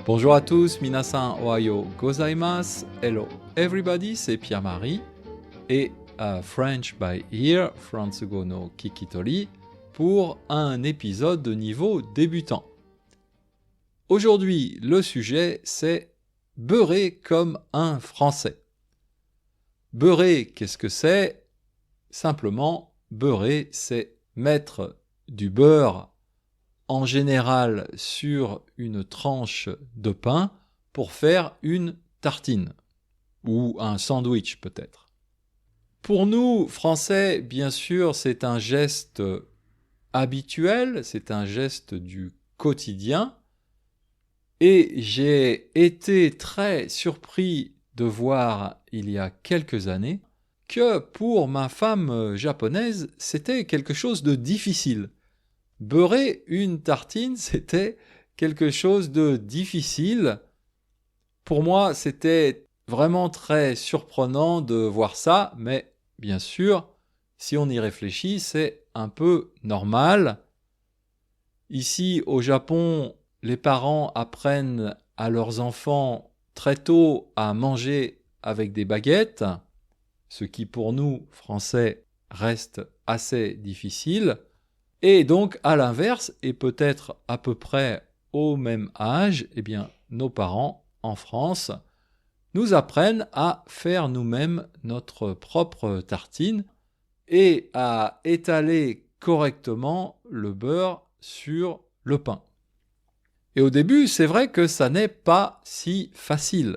Bonjour à tous, minasan ohayo gozaimasu. Hello everybody, c'est Pierre-Marie et French by Ear, Fransugo no Kikitori, pour un épisode de niveau débutant. Aujourd'hui, le sujet c'est beurrer comme un Français. Beurrer, qu'est-ce que c'est ? Simplement, beurrer, c'est mettre du beurre en général sur une tranche de pain pour faire une tartine ou un sandwich peut-être. Pour nous, Français, bien sûr, c'est un geste habituel, c'est un geste du quotidien et j'ai été très surpris de voir il y a quelques années que pour ma femme japonaise, c'était quelque chose de difficile. Beurrer une tartine, c'était quelque chose de difficile. Pour moi, c'était vraiment très surprenant de voir ça, mais bien sûr, si on y réfléchit, c'est un peu normal. Ici, au Japon, les parents apprennent à leurs enfants très tôt à manger avec des baguettes, ce qui pour nous, Français, reste assez difficile. Et donc, à l'inverse, et peut-être à peu près au même âge, eh bien, nos parents, en France, nous apprennent à faire nous-mêmes notre propre tartine et à étaler correctement le beurre sur le pain. Et au début, c'est vrai que ça n'est pas si facile.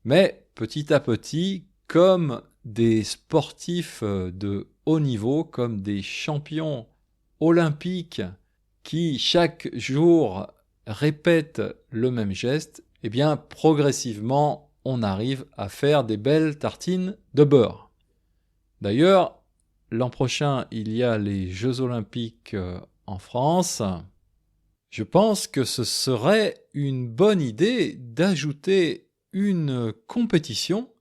Mais petit à petit, comme des sportifs de haut niveau, comme des champions olympiques qui chaque jour répètent le même geste, eh bien progressivement on arrive à faire des belles tartines de beurre. D'ailleurs, l'an prochain il y a les Jeux olympiques en France. Je pense que ce serait une bonne idée d'ajouter une compétition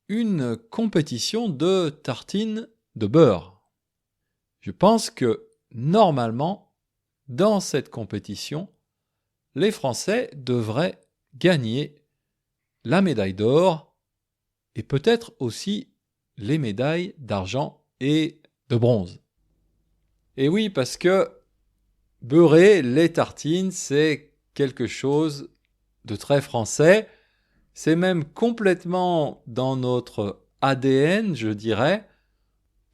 de tartines de beurre. Je pense que, normalement, dans cette compétition, les Français devraient gagner la médaille d'or et peut-être aussi les médailles d'argent et de bronze. Et oui, parce que beurrer les tartines, c'est quelque chose de très français. C'est même complètement dans notre ADN, je dirais.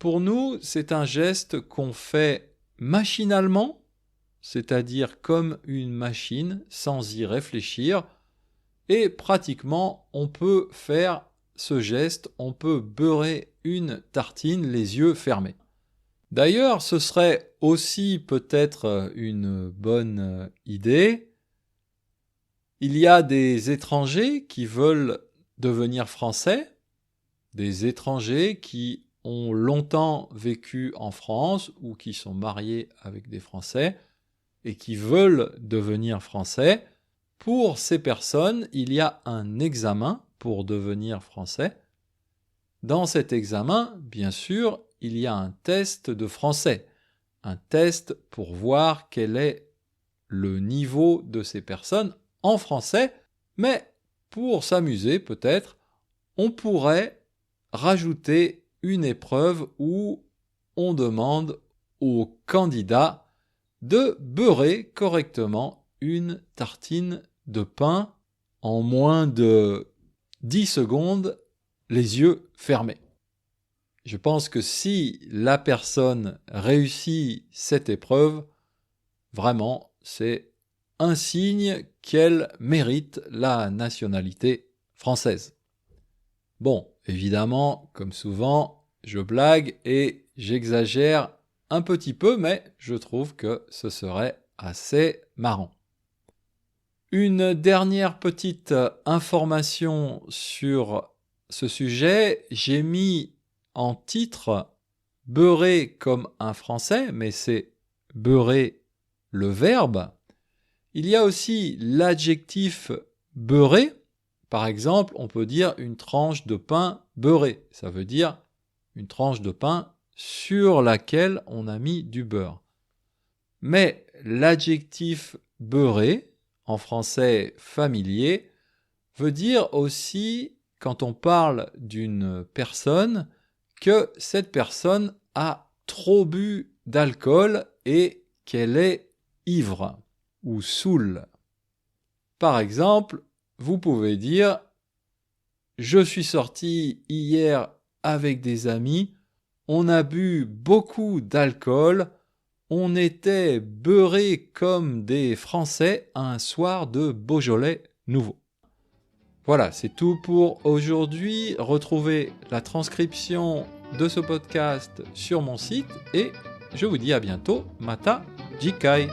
Pour nous, c'est un geste qu'on fait machinalement, c'est-à-dire comme une machine, sans y réfléchir, et pratiquement on peut faire ce geste, on peut beurrer une tartine les yeux fermés. D'ailleurs, ce serait aussi peut-être une bonne idée. Il y a des étrangers qui veulent devenir français, des étrangers qui ont longtemps vécu en France ou qui sont mariés avec des Français et qui veulent devenir français. Pour ces personnes, il y a un examen pour devenir français. Dans cet examen, bien sûr, il y a un test de français, un test pour voir quel est le niveau de ces personnes en français, mais pour s'amuser peut-être, on pourrait rajouter une épreuve où on demande aux candidats de beurrer correctement une tartine de pain en moins de 10 secondes, les yeux fermés. Je pense que si la personne réussit cette épreuve, vraiment, c'est un signe qu'elle mérite la nationalité française. Bon, évidemment, comme souvent, je blague et j'exagère un petit peu, mais je trouve que ce serait assez marrant. Une dernière petite information sur ce sujet, j'ai mis en titre « beurrer comme un Français », mais c'est « beurrer » le verbe. Il y a aussi l'adjectif « beurrer ». Par exemple, on peut dire une tranche de pain beurré. Ça veut dire une tranche de pain sur laquelle on a mis du beurre. Mais l'adjectif beurré, en français familier, veut dire aussi, quand on parle d'une personne, que cette personne a trop bu d'alcool et qu'elle est ivre ou saoule. Par exemple, vous pouvez dire « Je suis sorti hier avec des amis, on a bu beaucoup d'alcool, on était beurrés comme des Français un soir de Beaujolais nouveau. » Voilà, c'est tout pour aujourd'hui. Retrouvez la transcription de ce podcast sur mon site et je vous dis à bientôt. Mata Jikai.